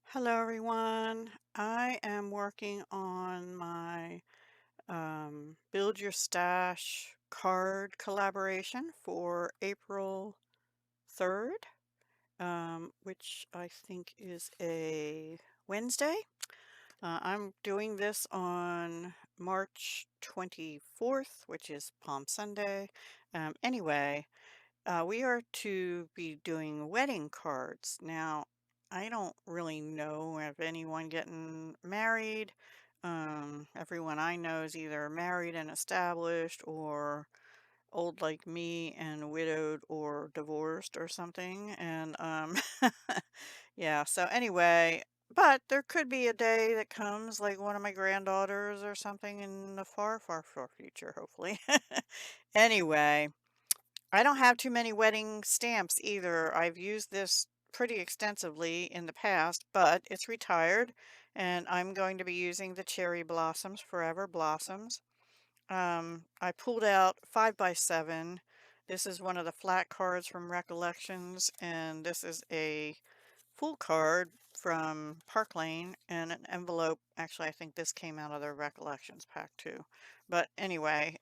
Hello, everyone. I am working on my Build Your Stash card collaboration for April 3rd, which I think is a Wednesday. I'm doing this on March 24th, which is Palm Sunday. Anyway, we are to be doing wedding cards. Now, I don't really know of anyone getting married. Everyone I know is either married and established or old like me and widowed or divorced or something. And yeah, so anyway, but there could be a day that comes like one of my granddaughters or something in the far, far, far future, hopefully. Anyway. I don't have too many wedding stamps either. I've used this pretty extensively in the past, but it's retired and I'm going to be using the Cherry Blossoms Forever Blossoms. I pulled out 5x7. This is one of the flat cards from Recollections, and this is a full card from Park Lane and an envelope. Actually, I think this came out of their Recollections pack too. But anyway,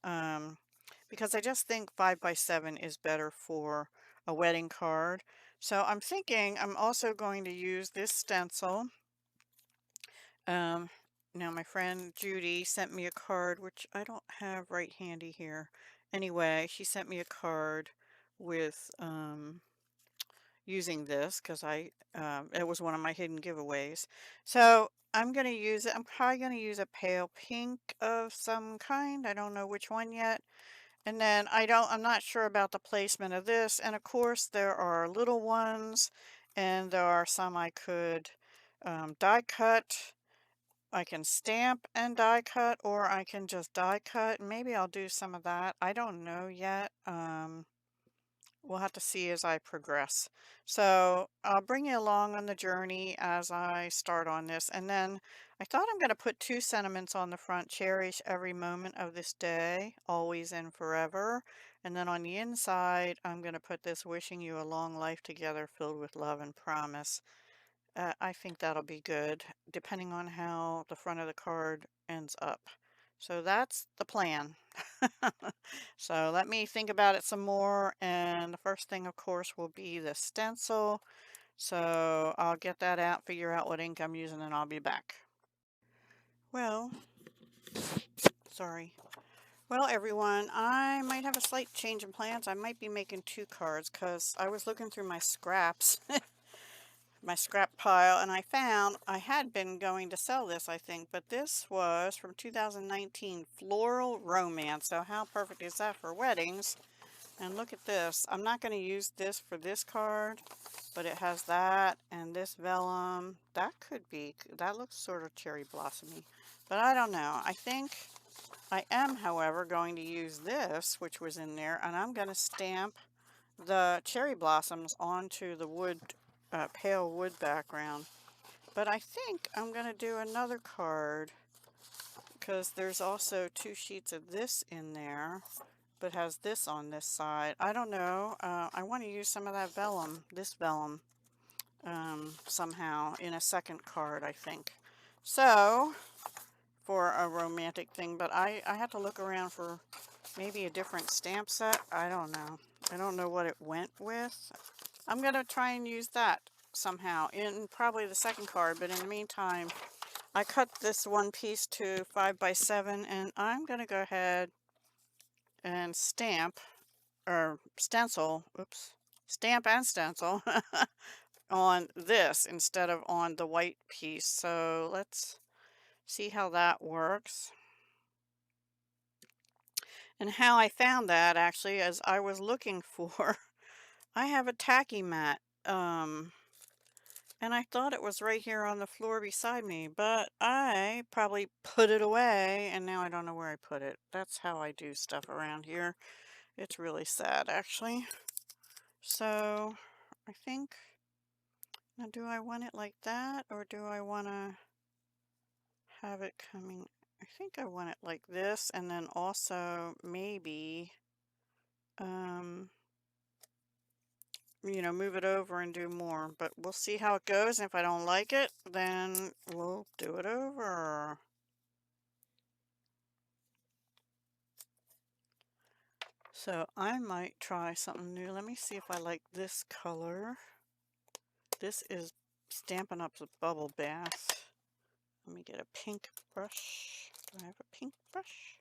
because I just think 5x7 is better for a wedding card. So I'm thinking I'm also going to use this stencil. Um, Now my friend Judy sent me a card, which I don't have right handy here. Anyway, she sent me a card with using this because it was one of my hidden giveaways. So I'm going to use it. I'm probably going to use a pale pink of some kind. I don't know which one yet. And then I'm not sure about the placement of this. And of course there are little ones and there are some I could die cut. I can stamp and die cut, or I can just die cut. Maybe I'll do some of that. I don't know yet. We'll have to see as I progress. So I'll bring you along on the journey as I start on this. And then I thought I'm going to put two sentiments on the front. Cherish every moment of this day, always and forever. And then on the inside, I'm going to put this wishing you a long life together filled with love and promise. I think that'll be good, depending on how the front of the card ends up. So that's the plan. So let me think about it some more. And the first thing, of course, will be the stencil. So I'll get that out, figure out what ink I'm using, and I'll be back. Well, sorry. Well, everyone, I might have a slight change in plans. I might be making two cards because I was looking through my scraps my scrap pile, and I found I had been going to sell this, I think, but this was from 2019 Floral Romance. So how perfect is that for weddings? And look at this. I'm not going to use this for this card, but it has that and this vellum. That could be, that looks sort of cherry blossomy, but I don't know. I think I am, however, going to use this, which was in there, and I'm going to stamp the cherry blossoms onto the wood, pale wood background. But I think I'm going to do another card because there's also two sheets of this in there, but has this on this side. I don't know. I want to use some of that vellum, this vellum, somehow in a second card, I think. So, for a romantic thing, but I have to look around for maybe a different stamp set. I don't know. I don't know what it went with. I'm going to try and use that somehow in probably the second card, but in the meantime, I cut this one piece to 5x7, and I'm going to go ahead and stamp, or stencil, oops, stamp and stencil on this instead of on the white piece. So let's see how that works. And how I found that actually as I was looking for, I have a tacky mat. And I thought it was right here on the floor beside me, but I probably put it away and now I don't know where I put it. That's how I do stuff around here. It's really sad, actually. So I think, now do I want it like that or do I want to have it coming? I think I want it like this, and then also maybe move it over and do more. But we'll see how it goes. And if I don't like it, then we'll do it over. So I might try something new. Let me see if I like this color. This is Stampin' Up's Bubble Bath. Let me get a pink brush. Do I have a pink brush?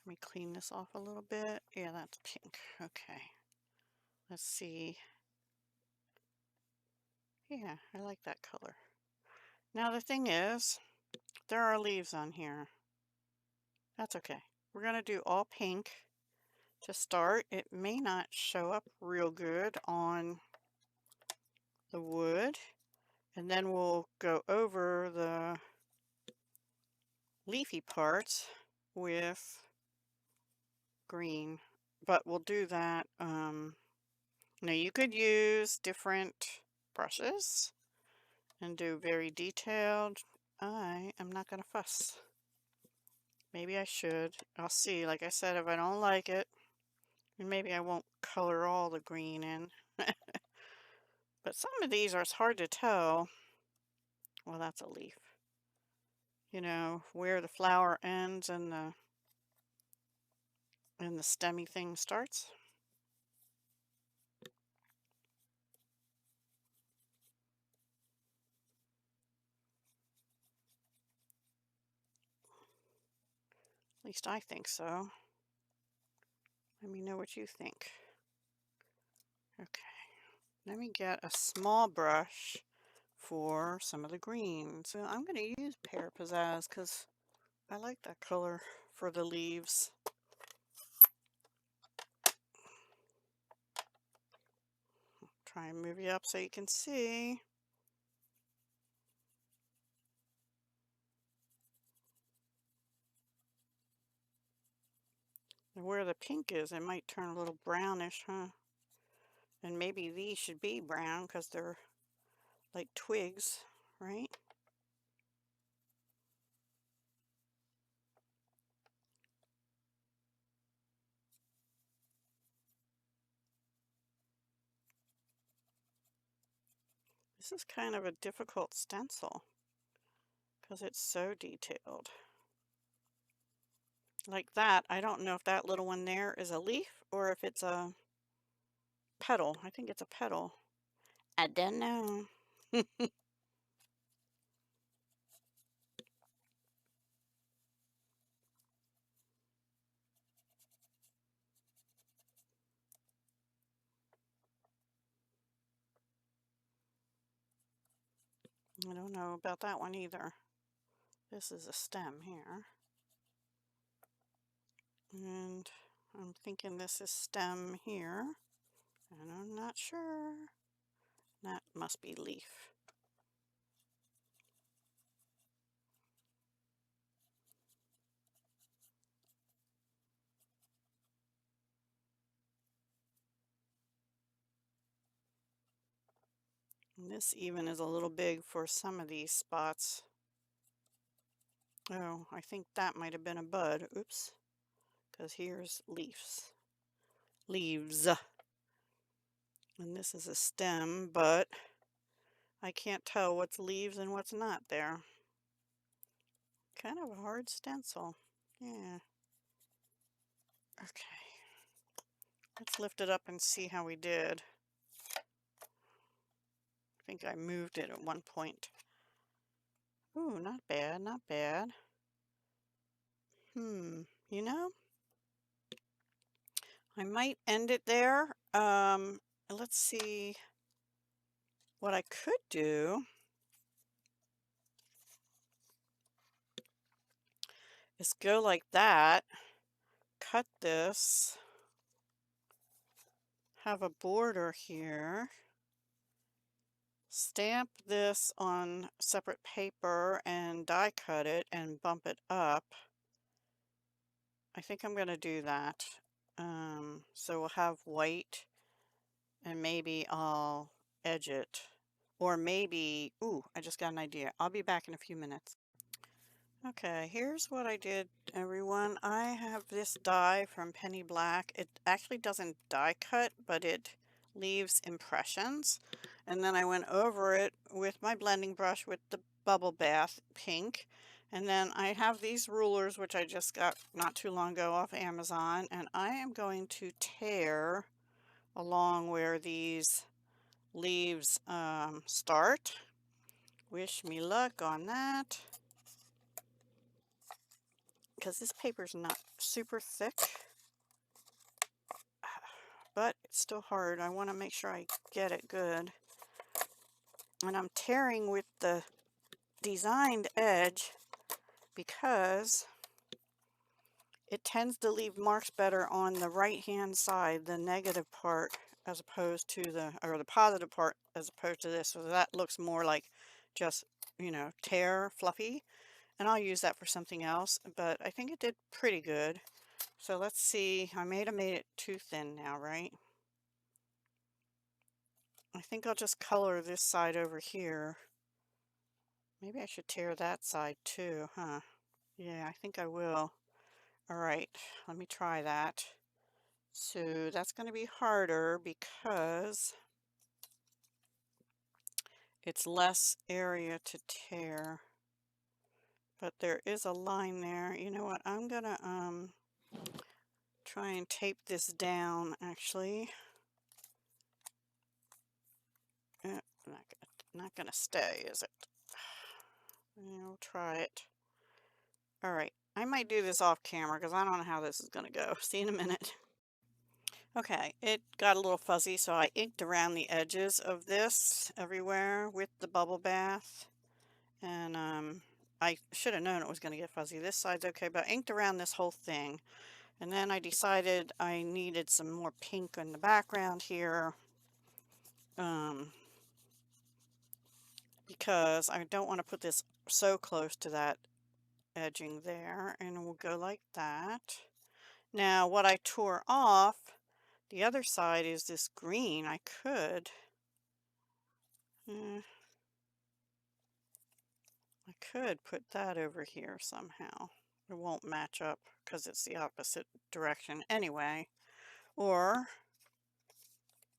Let me clean this off a little bit. Yeah, that's pink. Okay. Let's see. Yeah, I like that color. Now the thing is, there are leaves on here. That's okay. We're going to do all pink to start. It may not show up real good on the wood. And then we'll go over the leafy parts with green. But we'll do that. Now you could use different brushes and do very detailed. I am not going to fuss. Maybe I should. I'll see. Like I said, if I don't like it, maybe I won't color all the green in. But some of these are hard to tell. Well, that's a leaf. Where the flower ends and the stemmy thing starts. At least I think so. Let me know what you think. Okay. Let me get a small brush for some of the greens. So I'm going to use Pear Pizzazz because I like that color for the leaves. Try and move you up so you can see. And where the pink is, it might turn a little brownish, huh? And maybe these should be brown because they're like twigs, right? This is kind of a difficult stencil because it's so detailed. Like that, I don't know if that little one there is a leaf or if it's a petal. I think it's a petal. I don't know. I don't know about that one either. This is a stem here. And I'm thinking this is stem here. And I'm not sure. That must be leaf. And this even is a little big for some of these spots. Oh, I think that might have been a bud. Oops. Because here's leaves. Leaves. And this is a stem, but I can't tell what's leaves and what's not there. Kind of a hard stencil. Yeah. Okay. Let's lift it up and see how we did. I think I moved it at one point. Ooh, not bad, not bad. You know, I might end it there. Let's see what I could do is go like that, cut this, have a border here, stamp this on separate paper and die cut it and bump it up. I think I'm going to do that. So we'll have white and maybe I'll edge it. Or maybe, ooh, I just got an idea. I'll be back in a few minutes. Okay, here's what I did, everyone. I have this die from Penny Black. It actually doesn't die cut, but it Leaves Impressions. And then I went over it with my blending brush with the Bubble Bath pink. And then I have these rulers, which I just got not too long ago off Amazon. And I am going to tear along where these leaves start. Wish me luck on that, because this paper's not super thick, but it's still hard. I want to make sure I get it good. And I'm tearing with the designed edge because it tends to leave marks better on the right hand side, the negative part, as opposed to the positive part as opposed to this. So that looks more like just, you know, tear fluffy. And I'll use that for something else, but I think it did pretty good. So let's see. I may have made it too thin now, right? I think I'll just color this side over here. Maybe I should tear that side too, huh? Yeah, I think I will. All right, let me try that. So that's going to be harder because it's less area to tear. But there is a line there. You know what? I'm going to try and tape this down, actually. Not gonna stay, is it? Yeah, we'll try it. All right, I might do this off camera because I don't know how this is gonna go. See you in a minute. Okay, it got a little fuzzy, so I inked around the edges of this everywhere with the bubble bath. And I should have known it was gonna get fuzzy. This side's okay, but I inked around this whole thing. And then I decided I needed some more pink in the background here. Because I don't want to put this so close to that edging there, and we'll go like that. Now what I tore off, the other side is this green. I could put that over here somehow. It won't match up because it's the opposite direction anyway. Or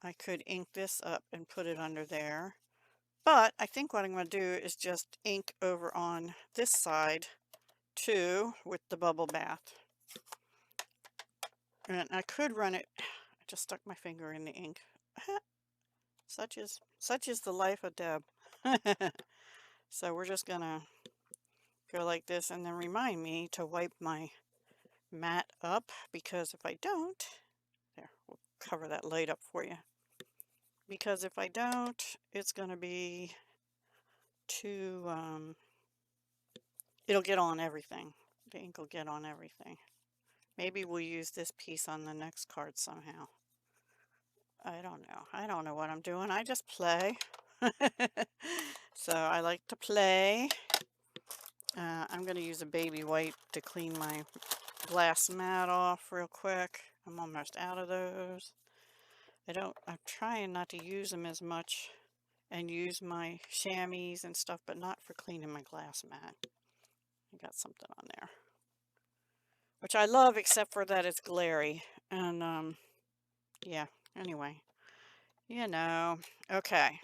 I could ink this up and put it under there. But I think what I'm going to do is just ink over on this side too with the bubble bath. And I could run it. I just stuck my finger in the ink. Such is the life of Deb. So we're just gonna go like this, and then remind me to wipe my mat up, because if I don't, there, we'll cover that light up for you. Because if I don't, it's gonna be too, it'll get on everything. The ink will get on everything. Maybe we'll use this piece on the next card somehow. I don't know. I don't know what I'm doing. I just play. So I like to play. I'm going to use a baby wipe to clean my glass mat off real quick. I'm almost out of those. I'm trying not to use them as much and use my chamois and stuff, but not for cleaning my glass mat. I got something on there, which I love, except for that it's glary. And yeah, anyway, you know. Okay,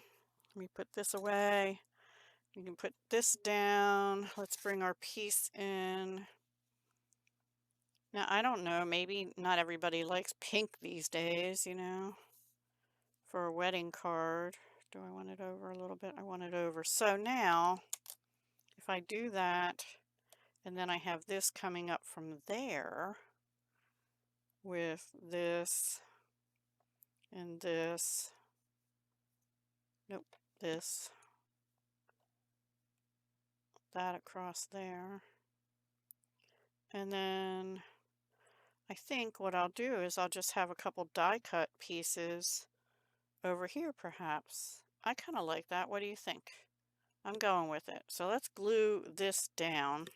let me put this away. You can put this down. Let's bring our piece in. Now, I don't know, maybe not everybody likes pink these days, you know, for a wedding card. Do I want it over a little bit? I want it over. So now, if I do that, and then I have this coming up from there with this and this, nope, this, that across there. And then I think what I'll do is I'll just have a couple die cut pieces over here perhaps. I kind of like that. What do you think? I'm going with it. So let's glue this down.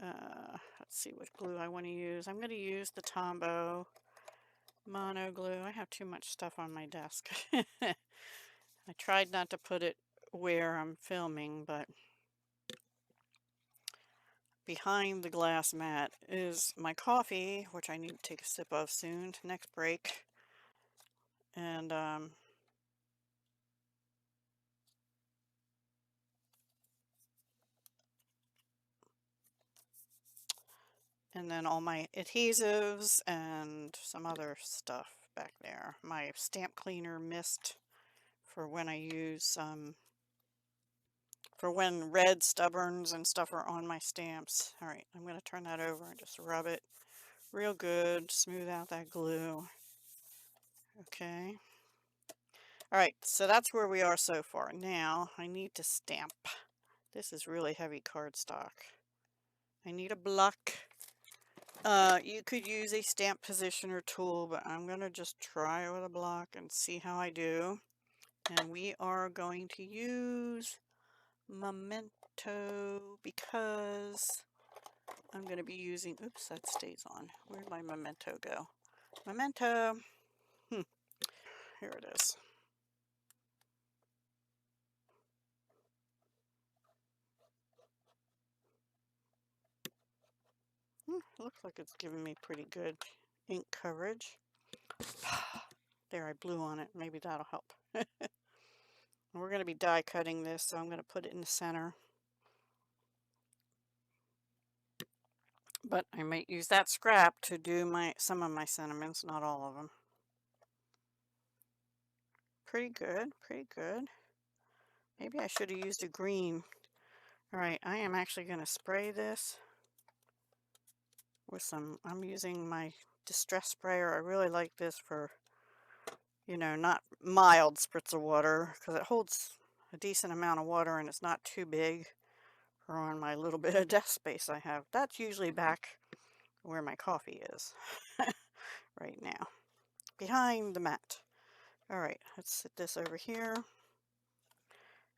Let's see what glue I want to use. I'm going to use the Tombow mono glue. I have too much stuff on my desk. I tried not to put it where I'm filming, but behind the glass mat is my coffee, which I need to take a sip of soon. Next break. And then all my adhesives and some other stuff back there. My stamp cleaner mist for when I use for when red stubborns and stuff are on my stamps. All right, I'm going to turn that over and just rub it real good, smooth out that glue. Okay. All right, so that's where we are so far. Now I need to stamp. This is really heavy cardstock. I need a block. You could use a stamp positioner tool, but I'm going to just try it with a block and see how I do. And we are going to use Memento because I'm going to be using, oops, that stays on. Where'd my Memento go? Memento. Here it is. Looks like it's giving me pretty good ink coverage. There, I blew on it. Maybe that'll help. We're going to be die cutting this, so I'm going to put it in the center. But I might use that scrap to do some of my sentiments, not all of them. Pretty good, pretty good. Maybe I should have used a green. All right, I am actually going to spray this with some, I'm using my distress sprayer. I really like this for, you know, not mild spritz of water because it holds a decent amount of water and it's not too big for on my little bit of desk space I have. That's usually back where my coffee is right now, behind the mat. All right, let's set this over here.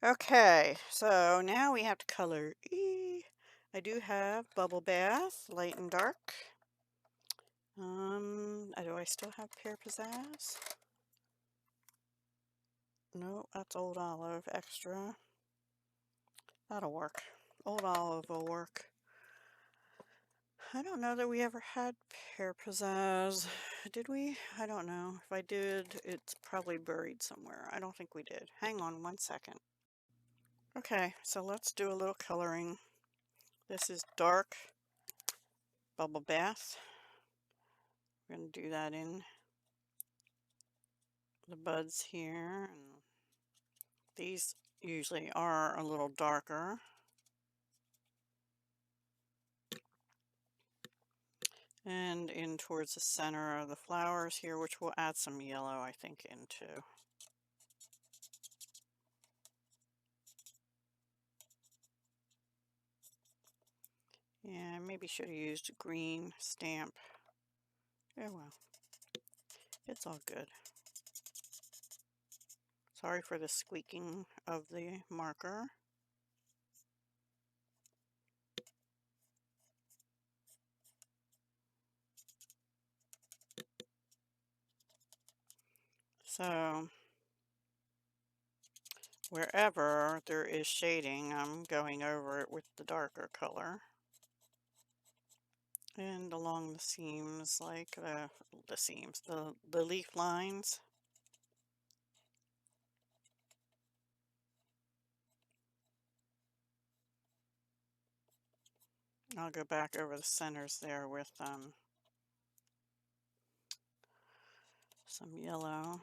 Okay, so now we have to color. I do have Bubble Bath, light and dark. Do I still have Pear Pizzazz? No, that's Old Olive Extra. That'll work. Old Olive will work. I don't know that we ever had Pear Pizzazz. Did we? I don't know. If I did, it's probably buried somewhere. I don't think we did. Hang on one second. Okay, so let's do a little coloring. This is dark Bubble Bath. We're going to do that in the buds here. And these usually are a little darker. And in towards the center of the flowers here, which we'll add some yellow, I think, into. Yeah, maybe should have used a green stamp. Oh well, it's all good. Sorry for the squeaking of the marker. So, wherever there is shading, I'm going over it with the darker color. And along the seams, like the leaf lines. I'll go back over the centers there with some yellow.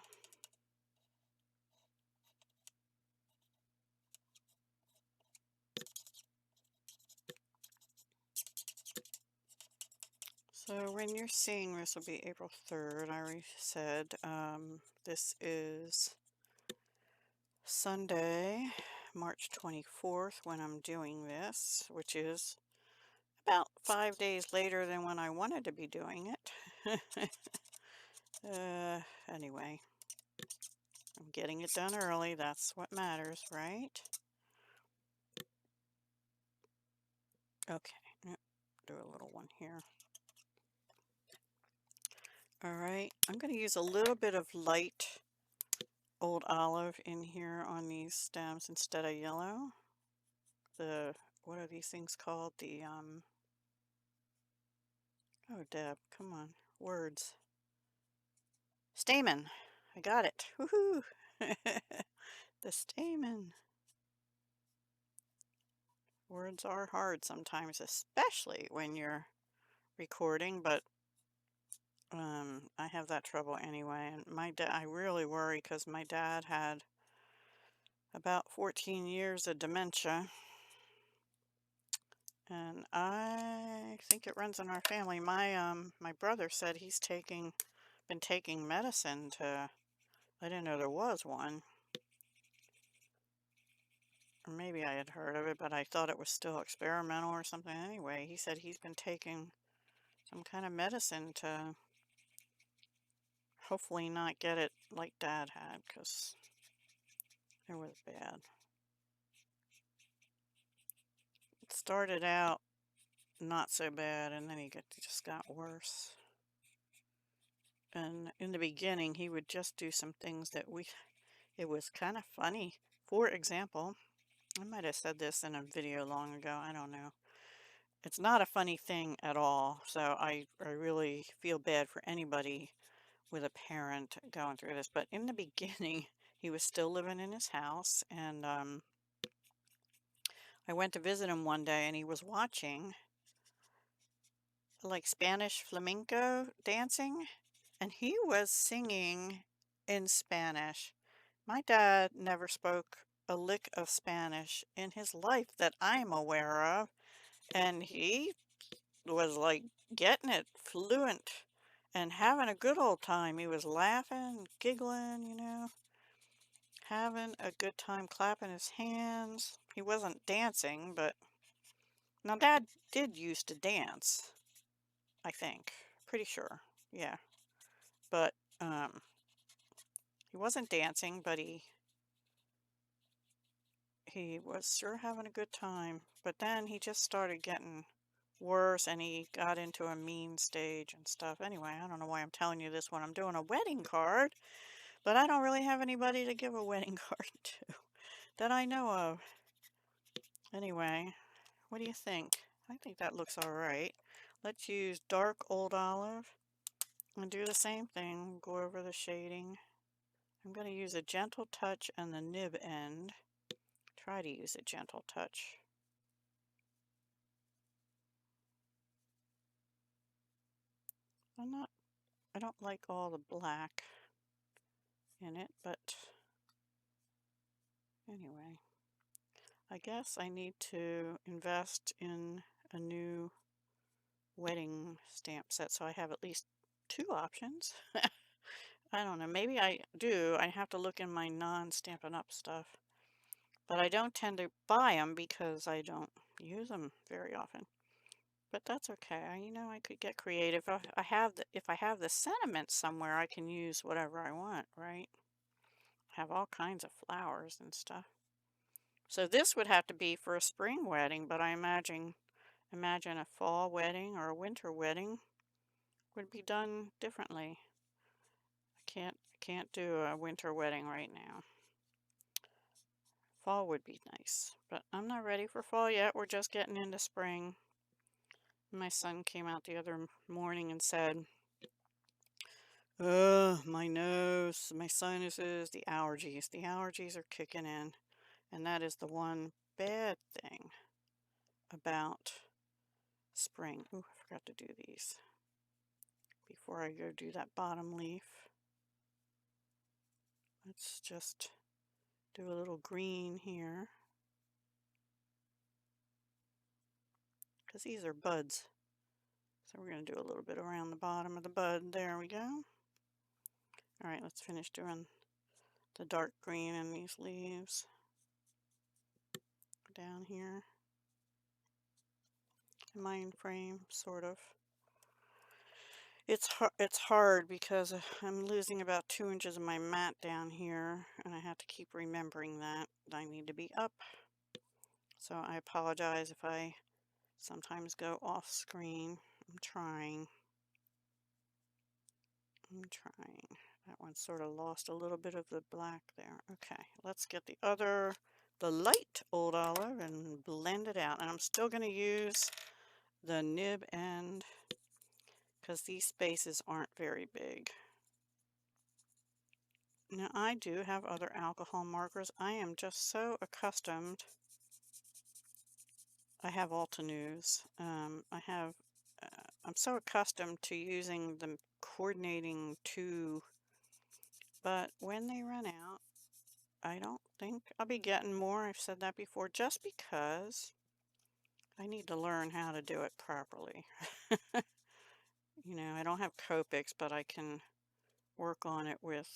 So when you're seeing this will be April 3rd, I already said. This is Sunday, March 24th when I'm doing this, which is about 5 days later than when I wanted to be doing it. Anyway, I'm getting it done early. That's what matters, right? Okay, do a little one here. All right, I'm going to use a little bit of light Old Olive in here on these stems instead of yellow. What are these things called? Oh, Deb, come on, words. Stamen. I got it. Woohoo! The stamen. Words are hard sometimes, especially when you're recording, but I have that trouble anyway. And my dad, I really worry because my dad had about 14 years of dementia, and I think it runs in our family. My brother said he's been taking medicine to, I didn't know there was one. Or maybe I had heard of it, but I thought it was still experimental or something. Anyway, he said he's been taking some kind of medicine to hopefully not get it like Dad had, because it was bad. It started out not so bad, and then just got worse. And in the beginning, he would just do some things that it was kind of funny. For example, I might have said this in a video long ago, I don't know. It's not a funny thing at all, so I really feel bad for anybody with a parent going through this. But in the beginning, he was still living in his house, and I went to visit him one day, and he was watching like Spanish flamenco dancing, and he was singing in Spanish. My dad never spoke a lick of Spanish in his life that I'm aware of, and he was like getting it fluent and having a good old time. He was laughing, giggling, having a good time, clapping his hands. He wasn't dancing, but now Dad did used to dance, I think. Pretty sure. Yeah. But he wasn't dancing, but he was sure having a good time. But then he just started getting worse, and he got into a mean stage and stuff. Anyway, I don't know why I'm telling you this when I'm doing a wedding card, but I don't really have anybody to give a wedding card to that I know of. Anyway, what do you think? I think that looks all right. Let's use dark old olive and do the same thing. Go over the shading. I'm going to use a gentle touch on the nib end. Try to use a gentle touch. I don't like all the black in it, but anyway, I guess I need to invest in a new wedding stamp set so I have at least 2 options. I don't know, maybe I do. I have to look in my non-Stampin' Up stuff, but I don't tend to buy them because I don't use them very often. But that's okay. I could get creative. If I have the sentiment somewhere, I can use whatever I want, right? Have all kinds of flowers and stuff. So this would have to be for a spring wedding, but I imagine a fall wedding or a winter wedding would be done differently. I can't do a winter wedding right now. Fall would be nice, but I'm not ready for fall yet. We're just getting into spring. My son came out the other morning and said, my nose, my sinuses, the allergies. The allergies are kicking in. And that is the one bad thing about spring. Ooh, I forgot to do these before I go do that bottom leaf. Let's just do a little green here, because these are buds. So we're going to do a little bit around the bottom of the bud. There we go. All right, let's finish doing the dark green in these leaves. Down here. Mind frame, sort of. It's hard because I'm losing about 2 inches of my mat down here, and I have to keep remembering that I need to be up. So I apologize if I sometimes go off screen. I'm trying. That one sort of lost a little bit of the black there. Okay, let's get the light old olive and blend it out. And I'm still going to use the nib end because these spaces aren't very big. Now I do have other alcohol markers. I am just so accustomed. I have Altenews. I'm so accustomed to using the coordinating two, but when they run out, I don't think I'll be getting more. I've said that before, just because I need to learn how to do it properly. You know, I don't have Copics, but I can work on it with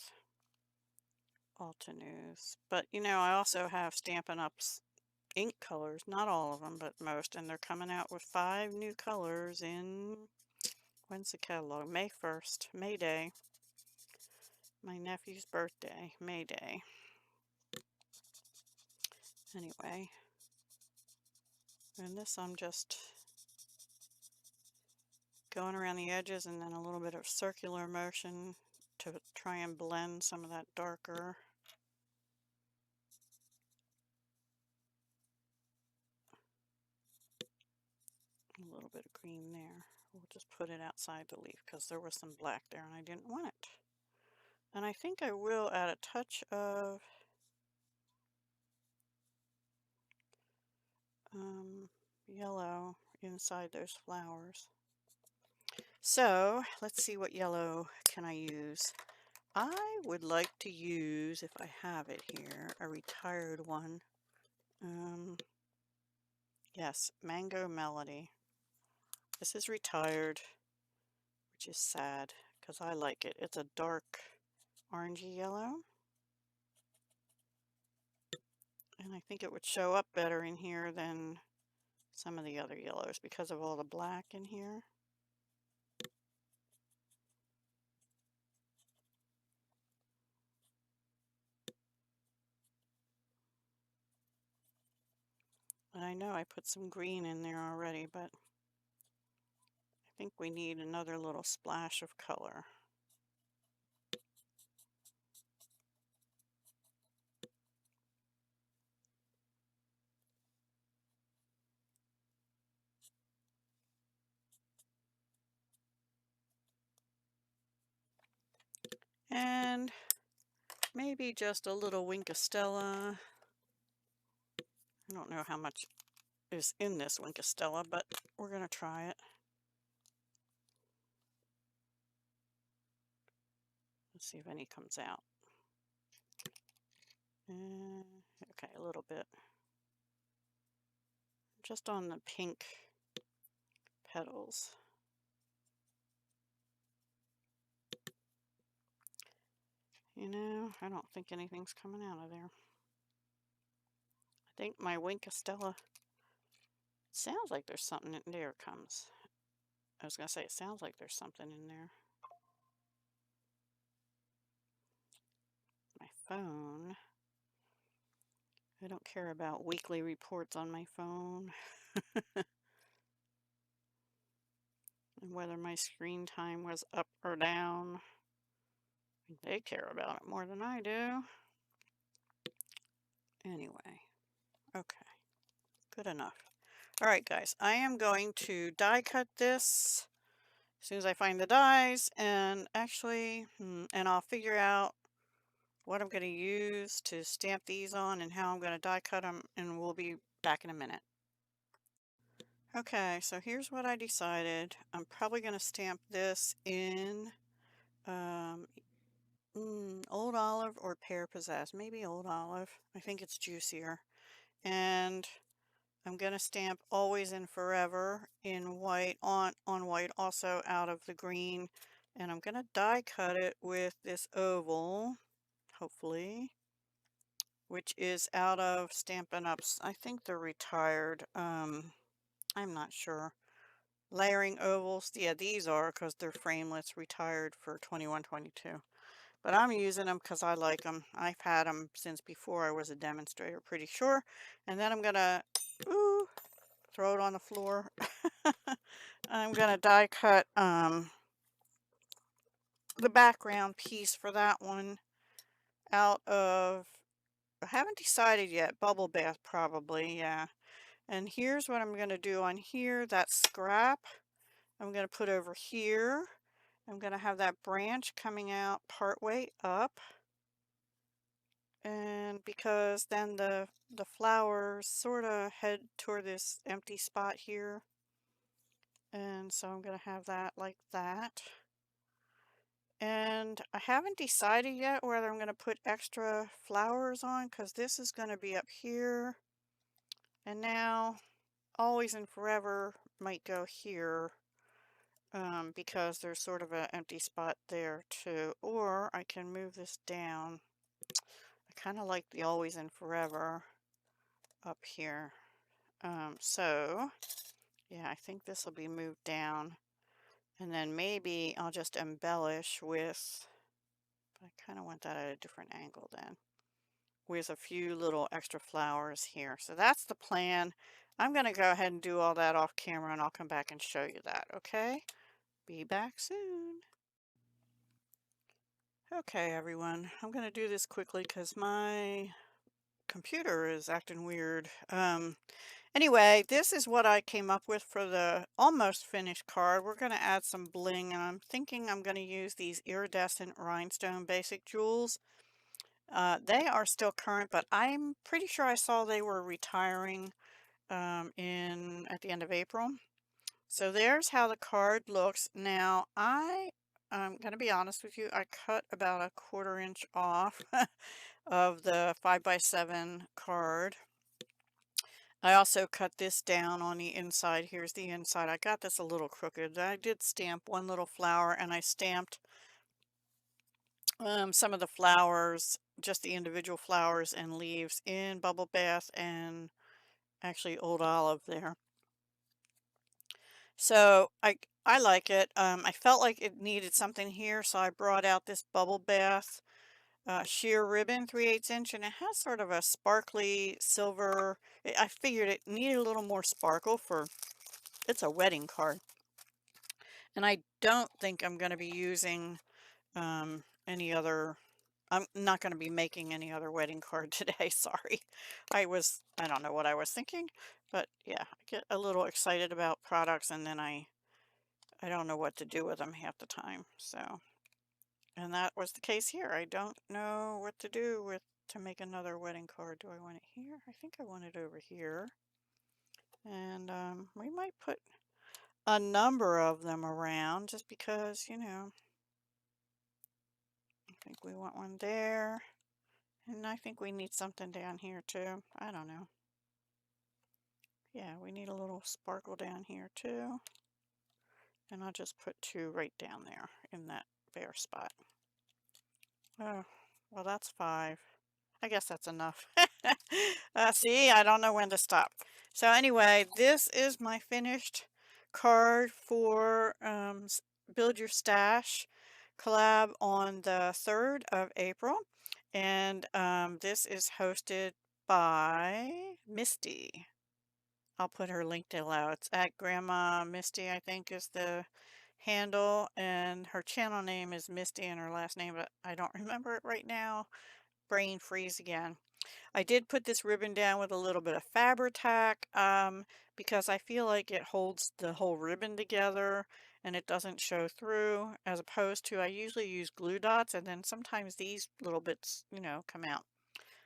Altenews. But, you know, I also have Stampin' Up's ink colors, not all of them, but most, and they're coming out with 5 new colors in, when's the catalog? May 1st, May Day. My nephew's birthday, May Day. Anyway, and this I'm just going around the edges and then a little bit of circular motion to try and blend some of that darker. A little bit of green there. We'll just put it outside the leaf because there was some black there and I didn't want it. And I think I will add a touch of yellow inside those flowers. So let's see what yellow can I use. I would like to use, if I have it here, a retired one. Yes, Mango Melody. This is retired, which is sad because I like it. It's a dark orangey yellow. And I think it would show up better in here than some of the other yellows because of all the black in here. And I know I put some green in there already, but I think we need another little splash of color. And maybe just a little Winkostella. I don't know how much is in this Winkostella, but we're going to try it. Let's see if any comes out. Okay, a little bit. Just on the pink petals. You know, I don't think anything's coming out of there. I think my Winkostella, sounds like there's something in there. It comes. I was going to say, it sounds like there's something in there. My phone. I don't care about weekly reports on my phone. And whether my screen time was up or down. They care about it more than I do. Anyway, okay, good enough. All right, guys, I am going to die cut this as soon as I find the dies, and actually, and I'll figure out what I'm going to use to stamp these on and how I'm going to die cut them, and we'll be back in a minute. Okay, so here's what I decided. I'm probably going to stamp this in Old Olive or Pear Pizzazz. Maybe Old Olive. I think it's juicier. And I'm going to stamp Always and Forever in white, on white, also out of the green. And I'm going to die cut it with this oval, hopefully, which is out of Stampin' Up's. I think they're retired. I'm not sure. Layering ovals. Yeah, these are because they're frameless, retired for 21-22. But I'm using them because I like them. I've had them since before I was a demonstrator, pretty sure. And then I'm going to throw it on the floor. I'm going to die cut the background piece for that one out of, I haven't decided yet, Bubble Bath probably, yeah. And here's what I'm going to do on here, that scrap I'm going to put over here. I'm going to have that branch coming out part way up. And because then the flowers sort of head toward this empty spot here. And so I'm going to have that like that. And I haven't decided yet whether I'm going to put extra flowers on, because this is going to be up here. And now Always and Forever might go here, because there's sort of an empty spot there too. Or I can move this down. I kind of like the Always and Forever up here. So yeah, I think this will be moved down. And then maybe I'll just embellish with, but I kind of want that at a different angle then, with a few little extra flowers here. So that's the plan. I'm going to go ahead and do all that off camera, and I'll come back and show you that, okay? Be back soon. Okay, everyone. I'm going to do this quickly because my computer is acting weird. Anyway, this is what I came up with for the almost finished card. We're going to add some bling, and I'm thinking I'm going to use these iridescent rhinestone basic jewels. They are still current, but I'm pretty sure I saw they were retiring at the end of April. So there's how the card looks. Now, I'm going to be honest with you, I cut about a 1/4 inch off of the 5x7 card. I also cut this down on the inside. Here's the inside. I got this a little crooked. I did stamp one little flower, and I stamped some of the flowers, just the individual flowers and leaves, in Bubble Bath and actually Old Olive there. So I like it. I felt like it needed something here, so I brought out this Bubble Bath sheer ribbon, 3/8 inch, and it has sort of a sparkly silver. I figured it needed a little more sparkle for, it's a wedding card. And I don't think I'm going to be using any other, I'm not going to be making any other wedding card today. Sorry. I don't know what I was thinking, but yeah, I get a little excited about products, and then I don't know what to do with them half the time. So, and that was the case here. I don't know what to do with to make another wedding card. Do I want it here? I think I want it over here. And we might put a number of them around just because, I think we want one there. And I think we need something down here too. I don't know. Yeah, we need a little sparkle down here too. And I'll just put 2 right down there in that bare spot. Oh, well, that's 5. I guess that's enough. See, I don't know when to stop. So anyway, this is my finished card for Build Your Stash collab on the 3rd of April. And this is hosted by Misty. I'll put her link below. It's at Grandma Misty, I think is the handle, and her channel name is Misty and her last name, but I don't remember it right now. Brain freeze again. I did put this ribbon down with a little bit of Fabri-Tac because I feel like it holds the whole ribbon together and it doesn't show through, as opposed to I usually use glue dots, and then sometimes these little bits, come out.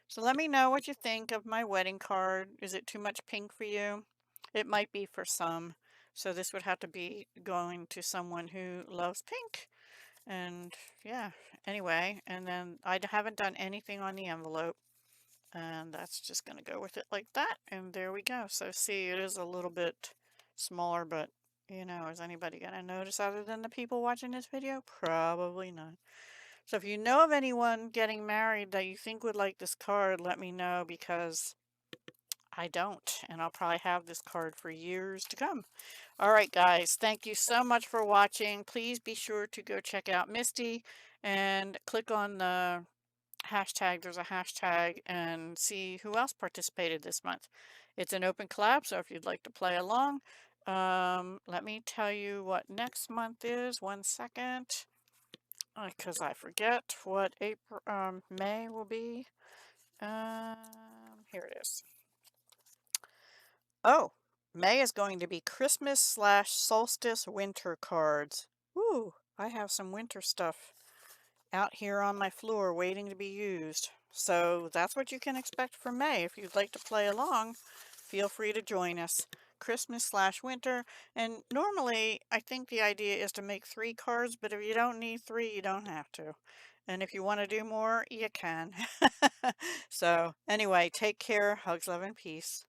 So let me know what you think of my wedding card. Is it too much pink for you? It might be for some. So this would have to be going to someone who loves pink. And yeah, anyway, and then I haven't done anything on the envelope. And that's just going to go with it like that. And there we go. So see, it is a little bit smaller, but is anybody going to notice other than the people watching this video? Probably not. So if you know of anyone getting married that you think would like this card, let me know, because I don't. And I'll probably have this card for years to come. All right, guys. Thank you so much for watching. Please be sure to go check out Misty and click on the hashtag. There's a hashtag, and see who else participated this month. It's an open collab, so if you'd like to play along, let me tell you what next month is. 1 second, because I forget what May will be. Here it is. Oh, May is going to be Christmas/solstice winter cards. Ooh, I have some winter stuff out here on my floor waiting to be used. So that's what you can expect from May. If you'd like to play along, feel free to join us. Christmas/winter, and normally I think the idea is to make 3 cards, but if you don't need 3, you don't have to. And if you want to do more, you can. So anyway, take care, hugs, love, and peace.